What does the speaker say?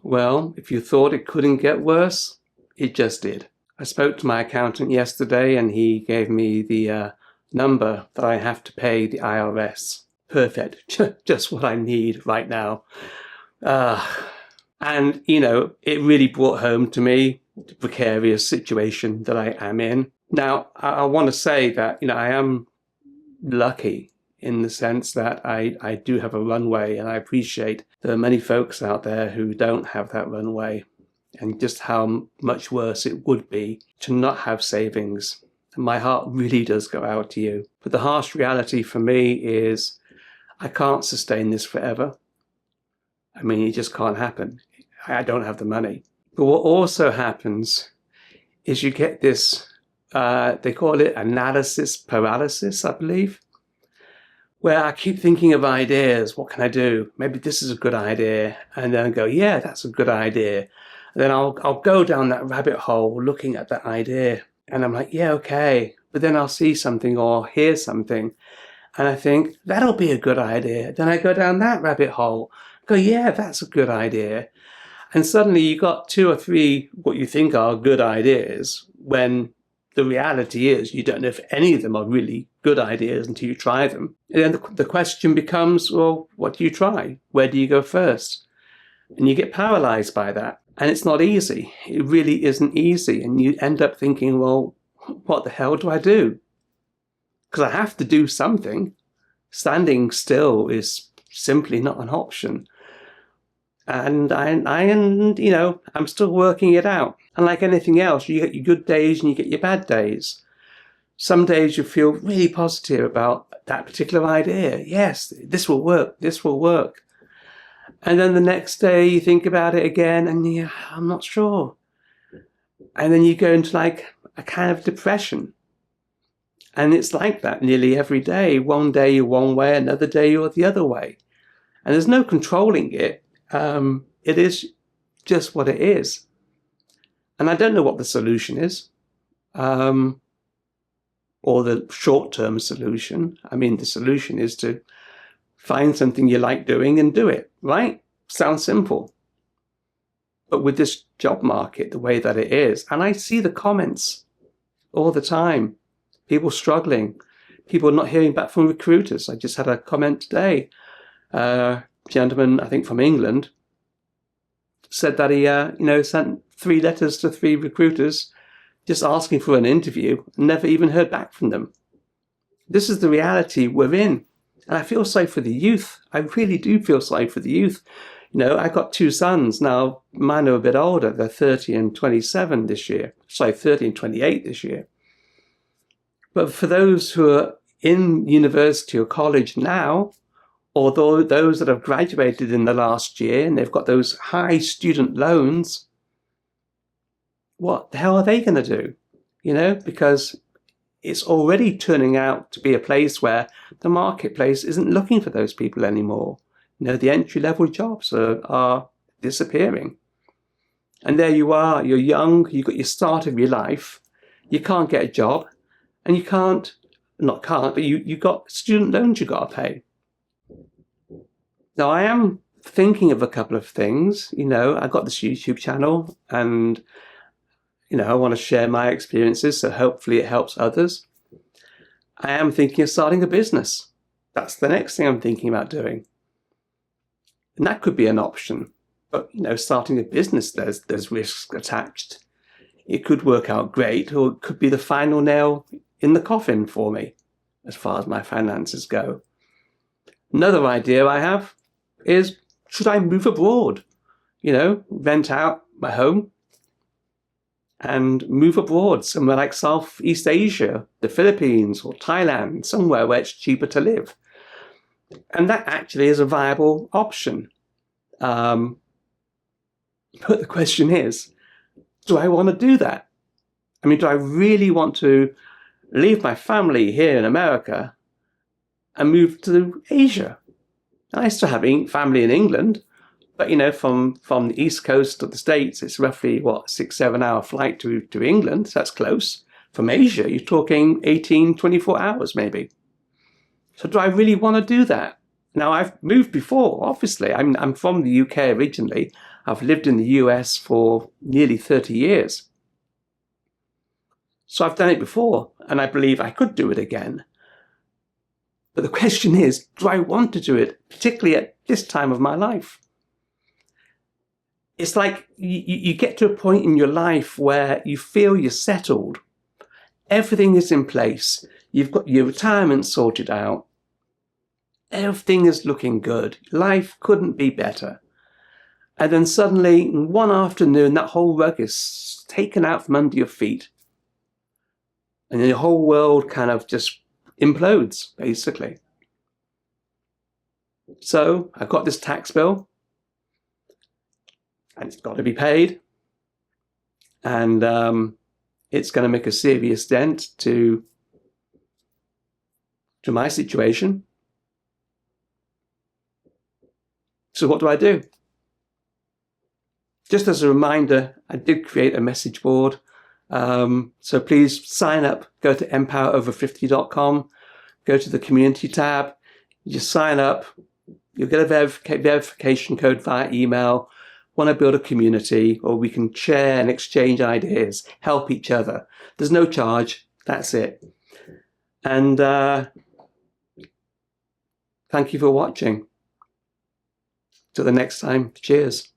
Well, if you thought it couldn't get worse, it just did. I spoke to my accountant yesterday and he gave me the number that I have to pay the IRS. Perfect. Just what I need right now. And, it really brought home to me the precarious situation that I am in. Now, I want to say that, I am lucky in the sense that I do have a runway, and I appreciate there are many folks out there who don't have that runway, and just how much worse it would be to not have savings. And my heart really does go out to you. But the harsh reality for me is I can't sustain this forever. I mean, it just can't happen. I don't have the money. But what also happens is you get this, they call it analysis paralysis, I believe, where I keep thinking of ideas. What can I do? Maybe this is a good idea. And then I go, yeah, that's a good idea. And then I'll go down that rabbit hole looking at that idea. And I'm like, yeah, okay. But then I'll see something or hear something. And I think, that'll be a good idea. Then I go down that rabbit hole. Go, yeah, that's a good idea. And suddenly you got 2 or 3 what you think are good ideas, when the reality is you don't know if any of them are really good ideas until you try them. And then the question becomes, well, what do you try? Where do you go first? And you get paralyzed by that. And it's not easy. It really isn't easy. And you end up thinking, well, what the hell do I do? Because I have to do something. Standing still is simply not an option. And I'm still working it out. And like anything else, you get your good days and you get your bad days. Some days you feel really positive about that particular idea. Yes, this will work. This will work. And then the next day you think about it again and I'm not sure. And then you go into like a kind of depression. And it's like that nearly every day. One day you're one way, another day you're the other way. And there's no controlling it. It is just what it is. And I don't know what the solution is, or the short-term solution. I mean, the solution is to find something you like doing and do it, right? Sounds simple. But with this job market, the way that it is, and I see the comments all the time, people struggling, people not hearing back from recruiters. I just had a comment today. Gentleman, I think from England, said that he, sent 3 letters to 3 recruiters just asking for an interview and never even heard back from them. This is the reality we're in. And I feel sorry for the youth. I really do feel sorry for the youth. I've got 2 sons. Now, mine are a bit older. They're 30 and 27 this year. Sorry, 30 and 28 this year. But for those who are in university or college now, or those that have graduated in the last year and they've got those high student loans, what the hell are they going to do? Because it's already turning out to be a place where the marketplace isn't looking for those people anymore. The entry-level jobs are disappearing. And there you are, you're young, you've got your start of your life, you can't get a job, and you but you've got student loans you've got to pay. Now, I am thinking of a couple of things. I've got this YouTube channel and, I want to share my experiences, so hopefully it helps others. I am thinking of starting a business. That's the next thing I'm thinking about doing. And that could be an option. But, starting a business, there's risks attached. It could work out great, or it could be the final nail in the coffin for me, as far as my finances go. Another idea I have is, should I move abroad? Rent out my home and move abroad somewhere like Southeast Asia, the Philippines or Thailand, somewhere where it's cheaper to live. And that actually is a viable option. But the question is, do I want to do that? I mean, do I really want to leave my family here in America and move to Asia? I still have family in England, but from the east coast of the States, it's roughly 6-7 hour flight to England. So that's close. From Asia, you're talking 18-24 hours maybe. So do I really want to do that? Now, I've moved before, obviously. I'm from the UK originally. I've lived in the US for nearly 30 years. So I've done it before, and I believe I could do it again. But the question is, do I want to do it, particularly at this time of my life? It's like you get to a point in your life where you feel you're settled. Everything is in place. You've got your retirement sorted out. Everything is looking good. Life couldn't be better. And then suddenly, one afternoon, that whole rug is taken out from under your feet. And the whole world kind of just implodes, basically. So I've got this tax bill, and it's got to be paid. And it's going to make a serious dent to my situation. So what do? Just as a reminder, I did create a message board. So please sign up, go to empowerover50.com, go to the community tab, you just sign up, you'll get a verification code via email. Want to build a community, or we can share and exchange ideas, help each other. There's no charge, that's it. And thank you for watching. Till the next time, cheers.